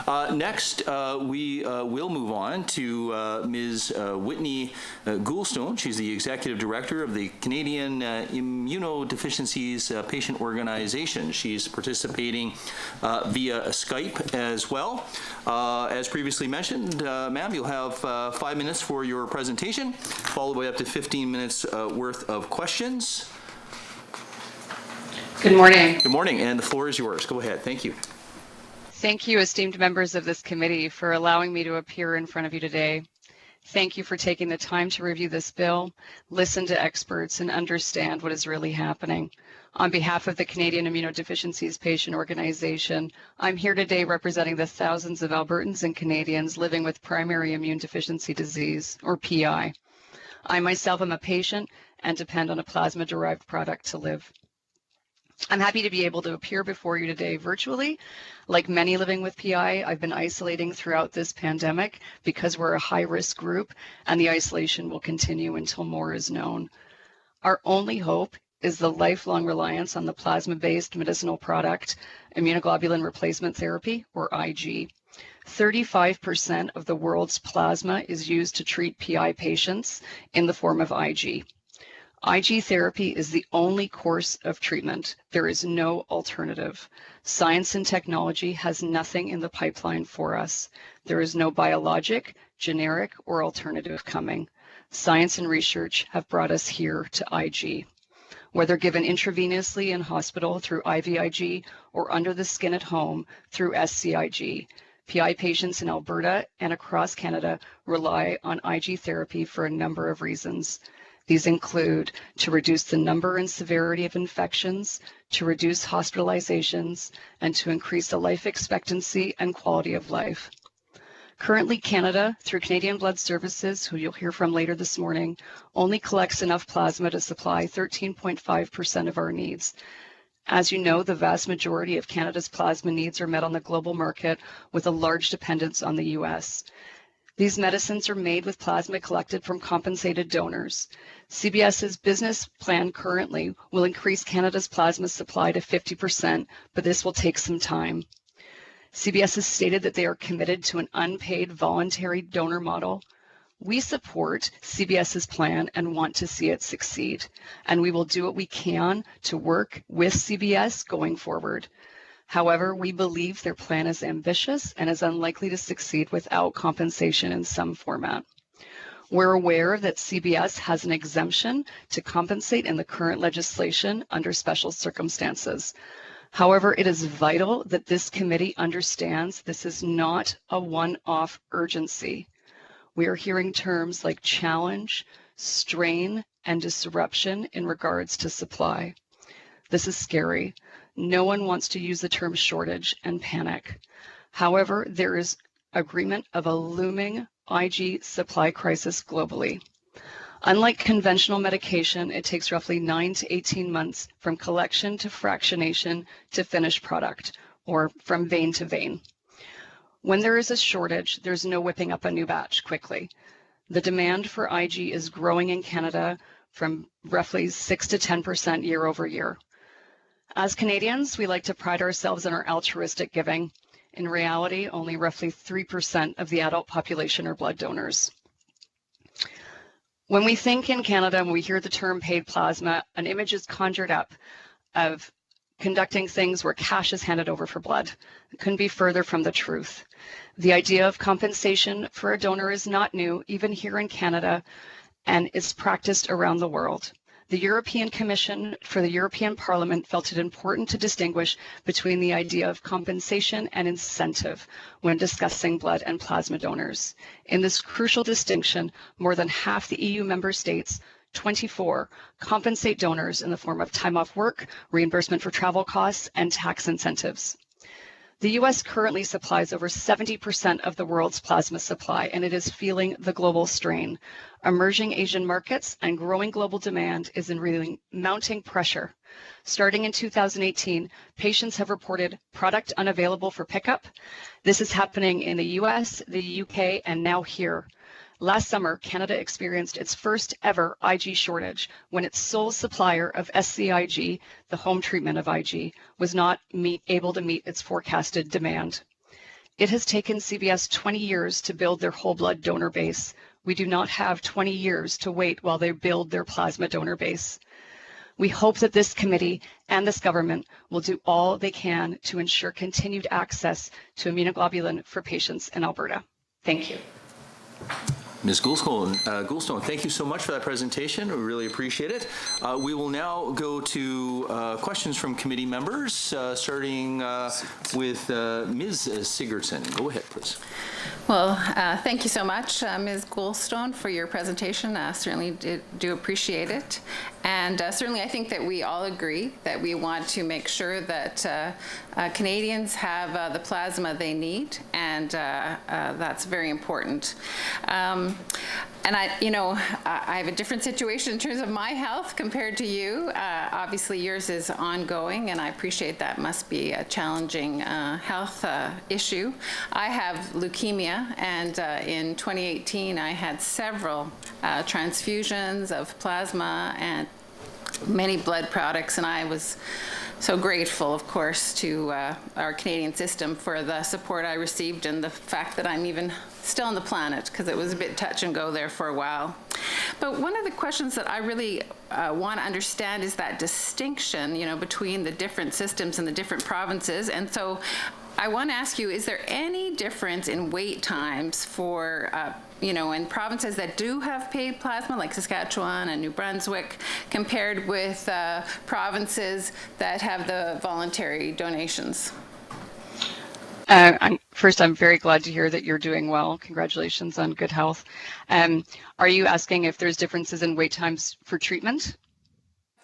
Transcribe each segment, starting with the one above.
Next, we will move on to Ms. Whitney Goulstone. She's the Executive Director of the Canadian Immunodeficiencies Patient Organization. She's participating via Skype as well. As previously mentioned, ma'am, you'll have 5 minutes for your presentation, followed by up to 15 minutes worth of questions. Good morning. Good morning, and the floor is yours. Go ahead. Thank you. Thank you, esteemed members of this committee, for allowing me to appear in front of you today. Thank you for taking the time to review this bill, listen to experts, and understand what is really happening. On behalf of the Canadian Immunodeficiencies Patient Organization, I'm here today representing the thousands of Albertans and Canadians living with primary immune deficiency disease, or PI. I myself am a patient and depend on a plasma-derived product to live. I'm happy to be able to appear before you today virtually. Like many living with PI, I've been isolating throughout this pandemic because we're a high-risk group, and the isolation will continue until more is known. Our only hope is the lifelong reliance on the plasma-based medicinal product, immunoglobulin replacement therapy, or IG. 35% of the world's plasma is used to treat PI patients in the form of IG. IG therapy is the only course of treatment. There is no alternative. Science and technology has nothing in the pipeline for us. There is no biologic, generic, or alternative coming. Science and research have brought us here to IG. Whether given intravenously in hospital through IVIG or under the skin at home through SCIG, PI patients in Alberta and across Canada rely on IG therapy for a number of reasons. These include to reduce the number and severity of infections, to reduce hospitalizations, and to increase the life expectancy and quality of life. Currently, Canada, through Canadian Blood Services, who you'll hear from later this morning, only collects enough plasma to supply 13.5% of our needs. As you know, the vast majority of Canada's plasma needs are met on the global market, with a large dependence on the US. These medicines are made with plasma collected from compensated donors. CBS's business plan currently will increase Canada's plasma supply to 50%, but this will take some time. CBS has stated that they are committed to an unpaid voluntary donor model. We support CBS's plan and want to see it succeed, and we will do what we can to work with CBS going forward. However, we believe their plan is ambitious and is unlikely to succeed without compensation in some format. We're aware that CBS has an exemption to compensate in the current legislation under special circumstances. However, it is vital that this committee understands this is not a one-off urgency. We are hearing terms like challenge, strain, and disruption in regards to supply. This is scary. No one wants to use the term shortage and panic. However, there is agreement of a looming IG supply crisis globally. Unlike conventional medication, it takes roughly 9 to 18 months from collection to fractionation to finished product, or from vein to vein. When there is a shortage, there's no whipping up a new batch quickly. The demand for IG is growing in Canada from roughly 6 to 10% year over year. As Canadians, we like to pride ourselves in our altruistic giving. In reality, only roughly 3% of the adult population are blood donors. When we think in Canada and we hear the term paid plasma, an image is conjured up of conducting things where cash is handed over for blood. It couldn't be further from the truth. The idea of compensation for a donor is not new, even here in Canada, and is practiced around the world. The European Commission for the European Parliament felt it important to distinguish between the idea of compensation and incentive when discussing blood and plasma donors. In this crucial distinction, more than half the EU member states, 24, compensate donors in the form of time off work, reimbursement for travel costs, and tax incentives. The US currently supplies over 70% of the world's plasma supply, and it is feeling the global strain. Emerging Asian markets and growing global demand is in mounting pressure. Starting in 2018, patients have reported product unavailable for pickup. This is happening in the US, the UK, and now here. Last summer, Canada experienced its first ever IG shortage when its sole supplier of SCIG, the home treatment of IG, was not able to meet its forecasted demand. It has taken CBS 20 years to build their whole blood donor base. We do not have 20 years to wait while they build their plasma donor base. We hope that this committee and this government will do all they can to ensure continued access to immunoglobulin for patients in Alberta. Thank you. Ms. Goulstone, thank you so much for that presentation. We really appreciate it. We will now go to questions from committee members, starting with Ms. Sigurdsson. Go ahead, please. Well, thank you so much, Ms. Goulstone, for your presentation. Certainly do appreciate it. And certainly I think that we all agree that we want to make sure that Canadians have the plasma they need, and that's very important. And I have a different situation in terms of my health compared to you. Obviously, yours is ongoing, and I appreciate that must be a challenging health issue. I have leukemia, and in 2018, I had several transfusions of plasma and many blood products, and I was so grateful, of course, to our Canadian system for the support I received and the fact that I'm even still on the planet, because it was a bit touch and go there for a while. But one of the questions that I really want to understand is that distinction, between the different systems and the different provinces. And so I want to ask you, is there any difference in wait times for in provinces that do have paid plasma, like Saskatchewan and New Brunswick, compared with provinces that have the voluntary donations? First, I'm very glad to hear that you're doing well. Congratulations on good health. Are you asking if there's differences in wait times for treatment?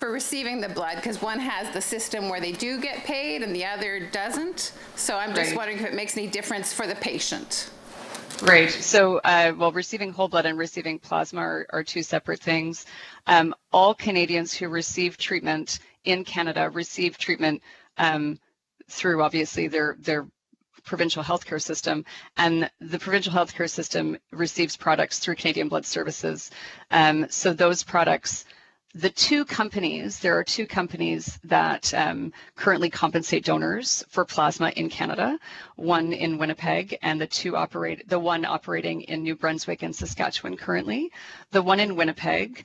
For receiving the blood, because one has the system where they do get paid and the other doesn't. So I'm just wondering if it makes any difference for the patient. Right. So, receiving whole blood and receiving plasma are two separate things. All Canadians who receive treatment in Canada receive treatment through, obviously, their provincial healthcare system, and the provincial healthcare system receives products through Canadian Blood Services. So those products, there are two companies that currently compensate donors for plasma in Canada, one in Winnipeg and the one operating in New Brunswick and Saskatchewan currently. The one in Winnipeg,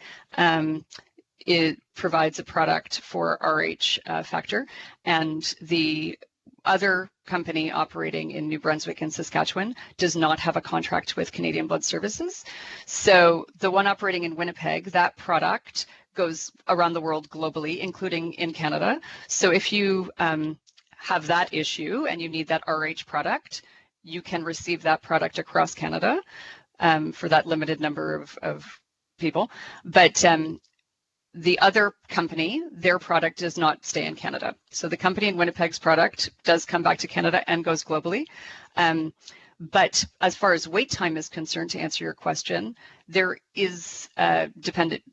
it provides a product for RH factor, and the other company operating in New Brunswick and Saskatchewan does not have a contract with Canadian Blood Services. So the one operating in Winnipeg, that product goes around the world globally, including in Canada. So if you have that issue and you need that RH product, you can receive that product across Canada for that limited number of people. But the other company, their product does not stay in Canada. So the company in Winnipeg's product does come back to Canada and goes globally. But as far as wait time is concerned, to answer your question, there is dependent.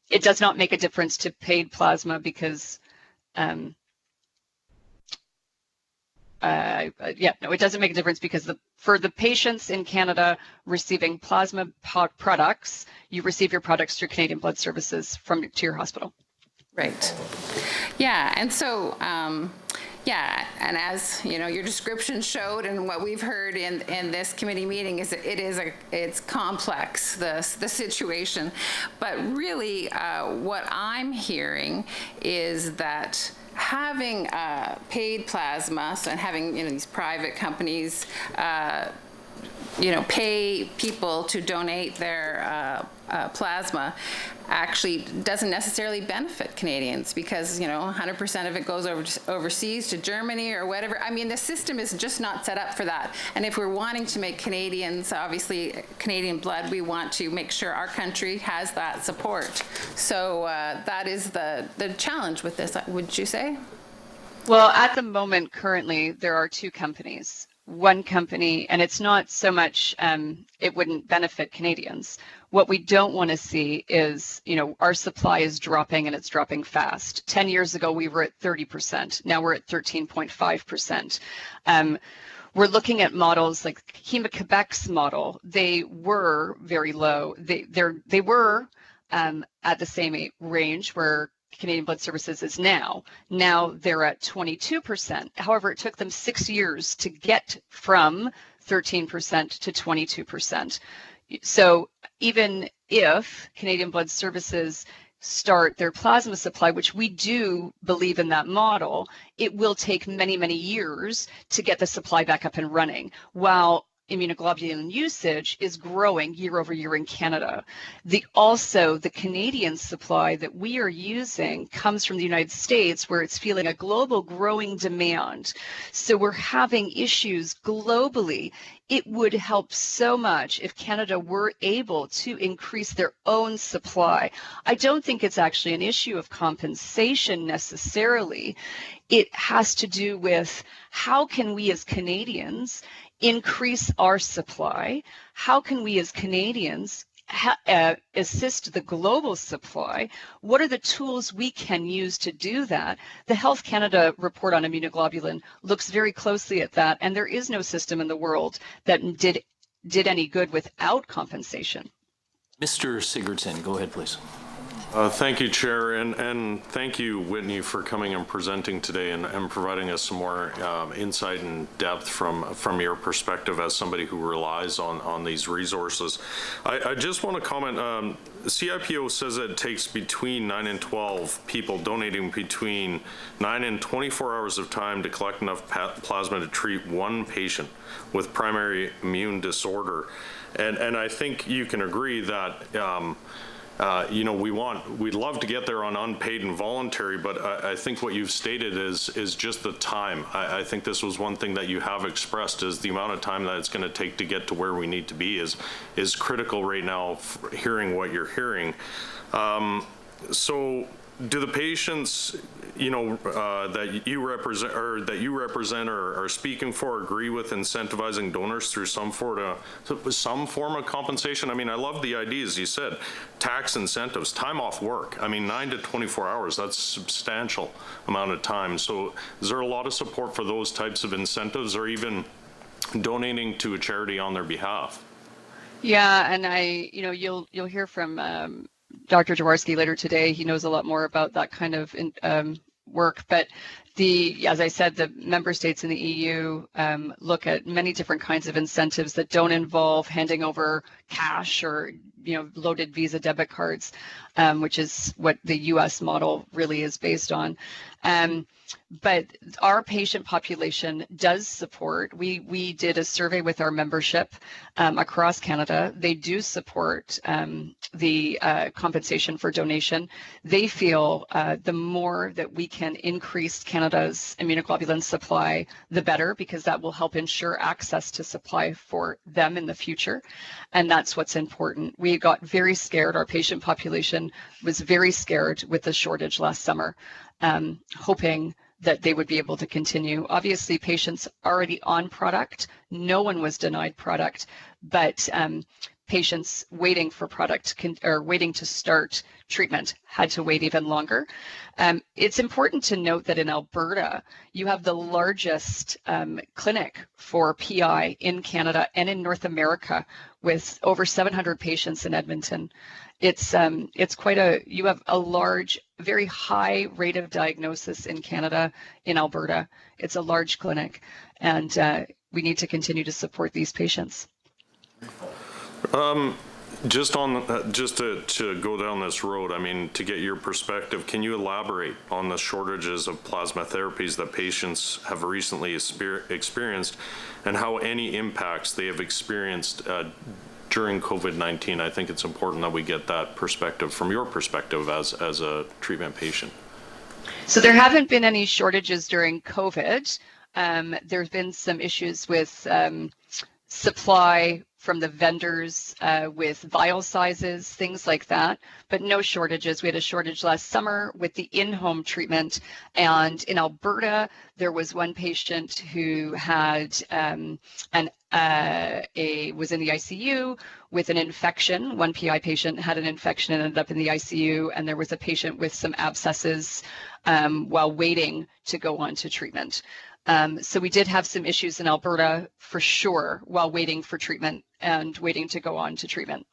It does not make a difference to paid plasma because, it doesn't make a difference because for the patients in Canada receiving plasma products, you receive your products through Canadian Blood Services to your hospital. Right. Yeah, and so, and as your description showed, and what we've heard in this committee meeting is it's complex, the situation, but really what I'm hearing is that having paid plasma, and having these private companies pay people to donate their plasma actually doesn't necessarily benefit Canadians, because 100% of it goes overseas to Germany or whatever. I mean, the system is just not set up for that. And if we're wanting to make Canadians, obviously Canadian blood, we want to make sure our country has that support. So that is the challenge with this, would you say? Well, at the moment, currently, there are two companies. One company, and it's not so much it wouldn't benefit Canadians. What we don't want to see is, our supply is dropping, and it's dropping fast. 10 years ago, we were at 30%. Now we're at 13.5%. We're looking at models like Quebec's model. They were very low. They were at the same range where Canadian Blood Services is now. Now they're at 22%. However, it took them 6 years to get from 13% to 22%. So even if Canadian Blood Services start their plasma supply, which we do believe in that model, it will take many, many years to get the supply back up and running, while immunoglobulin usage is growing year over year in Canada. Also, the Canadian supply that we are using comes from the United States, where it's feeling a global growing demand. So we're having issues globally. It would help so much if Canada were able to increase their own supply. I don't think it's actually an issue of compensation necessarily. It has to do with how can we as Canadians increase our supply? How can we as Canadians assist the global supply? What are the tools we can use to do that? The Health Canada report on immunoglobulin looks very closely at that, and there is no system in the world that did any good without compensation. Mr. Sigurdsson, go ahead, please. Thank you, Chair, and thank you, Whitney, for coming and presenting today and providing us some more insight and depth from your perspective as somebody who relies on these resources. I just want to comment, CIPO says that it takes between 9 and 12 people donating between 9 and 24 hours of time to collect enough plasma to treat one patient with primary immune disorder. And I think you can agree that we'd love to get there on unpaid and voluntary, but I think what you've stated is just the time. I think this was one thing that you have expressed, is the amount of time that it's going to take to get to where we need to be is critical right now, hearing what you're hearing. So do the patients, that you represent or are speaking for, agree with incentivizing donors through some form of compensation? I mean, I love the ideas you said, tax incentives, time off work. I mean, 9 to 24 hours, that's a substantial amount of time. So is there a lot of support for those types of incentives, or even donating to a charity on their behalf? Yeah, and you'll hear from Dr. Jaworski later today. He knows a lot more about that kind of work, but as I said, the member states in the EU look at many different kinds of incentives that don't involve handing over cash or loaded Visa debit cards, which is what the US model really is based on. But our patient population does support. We did a survey with our membership across Canada. They do support the compensation for donation. They feel the more that we can increase Canada's immunoglobulin supply, the better, because that will help ensure access to supply for them in the future. And that's what's important. We got very scared. Our patient population was very scared with the shortage last summer, hoping that they would be able to continue. Obviously, patients already on product, no one was denied product, but patients waiting for product or waiting to start treatment had to wait even longer. It's important to note that in Alberta, you have the largest clinic for PI in Canada and in North America, with over 700 patients in Edmonton. It's quite you have a large, very high rate of diagnosis in Canada, in Alberta. It's a large clinic, and we need to continue to support these patients. Just to go down this road, I mean, to get your perspective, can you elaborate on the shortages of plasma therapies that patients have recently experienced, and how any impacts they have experienced during COVID-19? I think it's important that we get that perspective from your perspective as a treatment patient. So there haven't been any shortages during COVID. There's been some issues with supply from the vendors with vial sizes, things like that, but no shortages. We had a shortage last summer with the in-home treatment, and in Alberta, there was one patient who had was in the ICU with an infection. One PI patient had an infection and ended up in the ICU, and there was a patient with some abscesses while waiting to go on to treatment. So we did have some issues in Alberta for sure while waiting for treatment and waiting to go on to treatment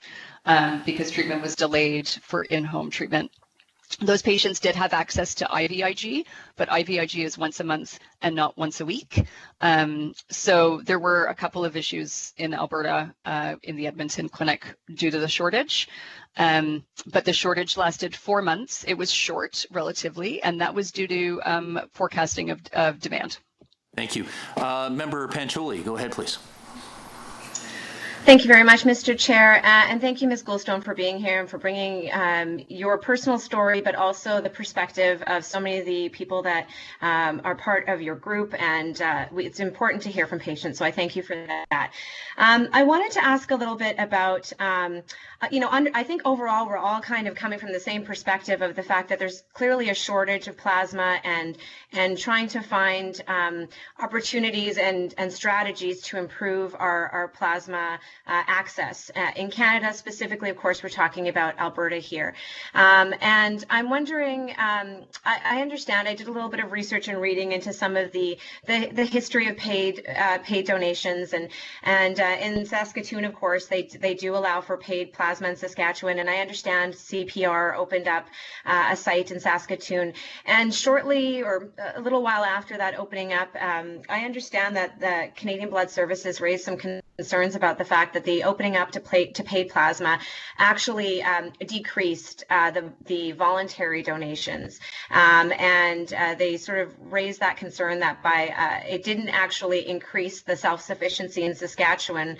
because treatment was delayed for in-home treatment. Those patients did have access to IVIG, but IVIG is once a month and not once a week. So there were a couple of issues in Alberta in the Edmonton clinic due to the shortage. But the shortage lasted 4 months. It was short relatively, and that was due to forecasting of demand. Thank you. Member Pancholi, go ahead, please. Thank you very much, Mr. Chair, and thank you, Ms. Goldstone, for being here and for bringing your personal story, but also the perspective of so many of the people that are part of your group, and it's important to hear from patients, so I thank you for that. I wanted to ask a little bit about, I think overall we're all kind of coming from the same perspective of the fact that there's clearly a shortage of plasma and trying to find opportunities and strategies to improve our plasma access. In Canada specifically, of course, we're talking about Alberta here. And I'm wondering, I understand, I did a little bit of research and reading into some of the history of paid donations, and in Saskatoon, of course, they do allow for paid plasma in Saskatchewan, and I understand CPR opened up a site in Saskatoon, and shortly or a little while after that opening up, I understand that the Canadian Blood Services raised some concerns about the fact that the opening up to paid plasma actually decreased the voluntary donations, and they sort of raised that concern that by it didn't actually increase the self-sufficiency in Saskatchewan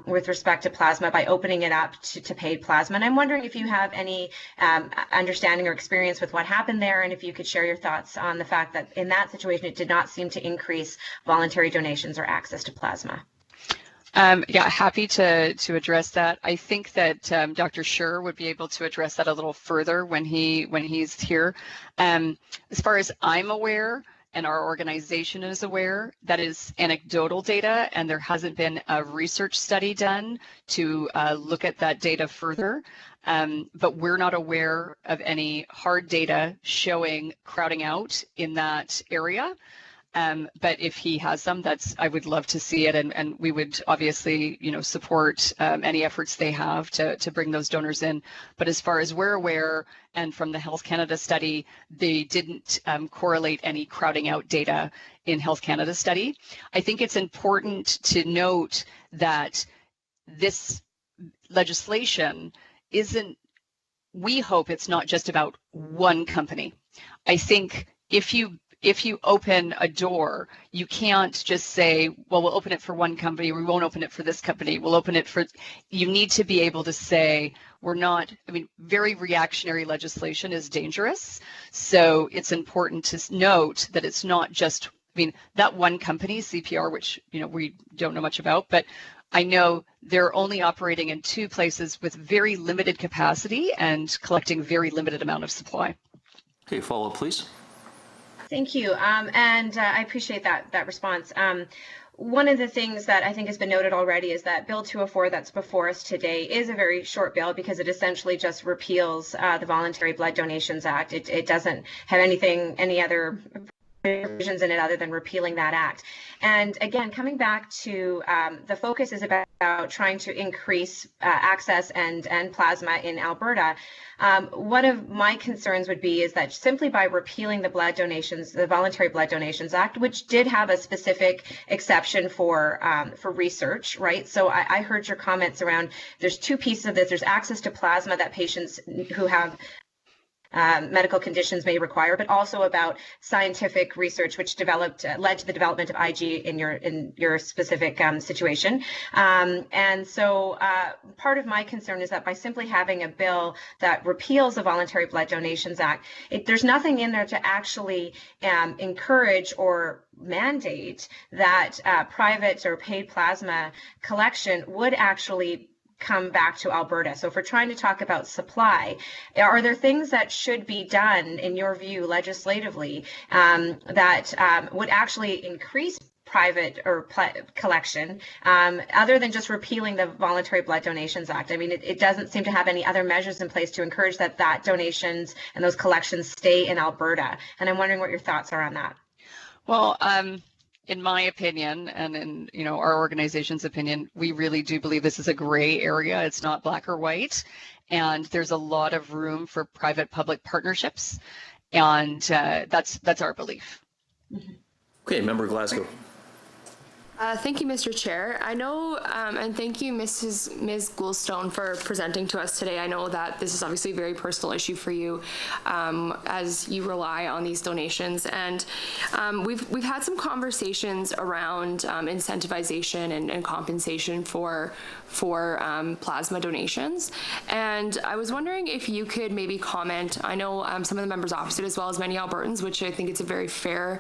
with respect to plasma by opening it up to paid plasma. And I'm wondering if you have any understanding or experience with what happened there, and if you could share your thoughts on the fact that in that situation it did not seem to increase voluntary donations or access to plasma. Yeah, happy to address that. I think that Dr. Scher would be able to address that a little further when he's here. As far as I'm aware, and our organization is aware, that is anecdotal data, and there hasn't been a research study done to look at that data further. But we're not aware of any hard data showing crowding out in that area. But if he has some, I would love to see it, and we would obviously, support any efforts they have to bring those donors in. But as far as we're aware, and from the Health Canada study, they didn't correlate any crowding out data in Health Canada study. I think it's important to note that this legislation we hope it's not just about one company. I think if you open a door, you can't just say, well, we'll open it for one company, we won't open it for this company, we'll open it for, you need to be able to say, very reactionary legislation is dangerous. So it's important to note that it's not just, that one company, CPR, which, we don't know much about, but I know they're only operating in 2 places with very limited capacity and collecting very limited amount of supply. Okay, follow up, please. Thank you, and I appreciate that response. One of the things that I think has been noted already is that Bill 204 that's before us today is a very short bill because it essentially just repeals the Voluntary Blood Donations Act. It doesn't have any other provisions in it other than repealing that act. And again, coming back to the focus is about trying to increase access and plasma in Alberta. One of my concerns would be is that simply by repealing the Voluntary Blood Donations Act, which did have a specific exception for research, right? So I heard your comments around, there's 2 pieces of this. There's access to plasma that patients who have medical conditions may require, but also about scientific research which led to the development of IG in your specific situation. And so part of my concern is that by simply having a bill that repeals the Voluntary Blood Donations Act, there's nothing in there to actually encourage or mandate that private or paid plasma collection would actually come back to Alberta. So if we're trying to talk about supply, are there things that should be done, in your view, legislatively, that would actually increase private or collection, other than just repealing the Voluntary Blood Donations Act? It doesn't seem to have any other measures in place to encourage that donations and those collections stay in Alberta. And I'm wondering what your thoughts are on that. Well, in my opinion, and in our organization's opinion, we really do believe this is a gray area. It's not black or white. and there's a lot of room for private-public partnerships, and that's our belief. Okay, Member Glasgow. Thank you, Mr. Chair. I know, and thank you, Ms. Goulstone, for presenting to us today. I know that this is obviously a very personal issue for you, as you rely on these donations. And we've had some conversations around incentivization and compensation for plasma donations. And I was wondering if you could maybe comment. I know some of the members opposite, as well as many Albertans, which I think it's a very fair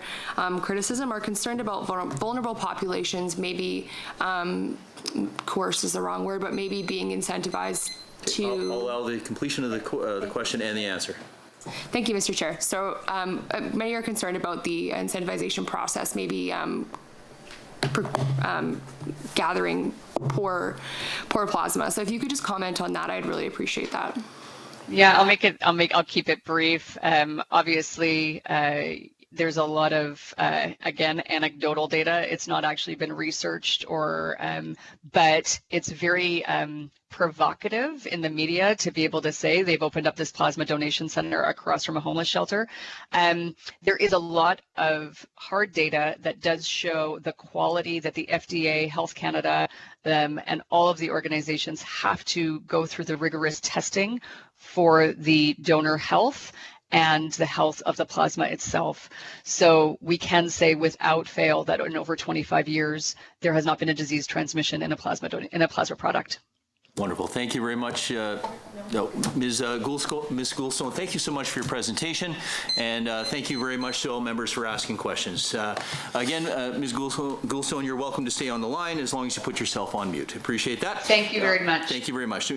criticism, are concerned about vulnerable populations, maybe coerced is the wrong word, but maybe being incentivized to... I'll allow the completion of the question and the answer. Thank you, Mr. Chair. So many are concerned about the incentivization process, maybe gathering poor plasma. So if you could just comment on that, I'd really appreciate that. Yeah, I'll keep it brief. Obviously, there's a lot of, again, anecdotal data. It's not actually been researched but it's very provocative in the media to be able to say they've opened up this plasma donation center across from a homeless shelter. There is a lot of hard data that does show the quality that the FDA, Health Canada, and all of the organizations have to go through the rigorous testing for the donor health and the health of the plasma itself. So we can say without fail that in over 25 years, there has not been a disease transmission in a plasma product. Wonderful. Thank you very much, Ms. Goulstone. Thank you so much for your presentation, and thank you very much to all members for asking questions. Again, Ms. Goulstone, you're welcome to stay on the line as long as you put yourself on mute. Appreciate that. Thank you very much. Thank you very much.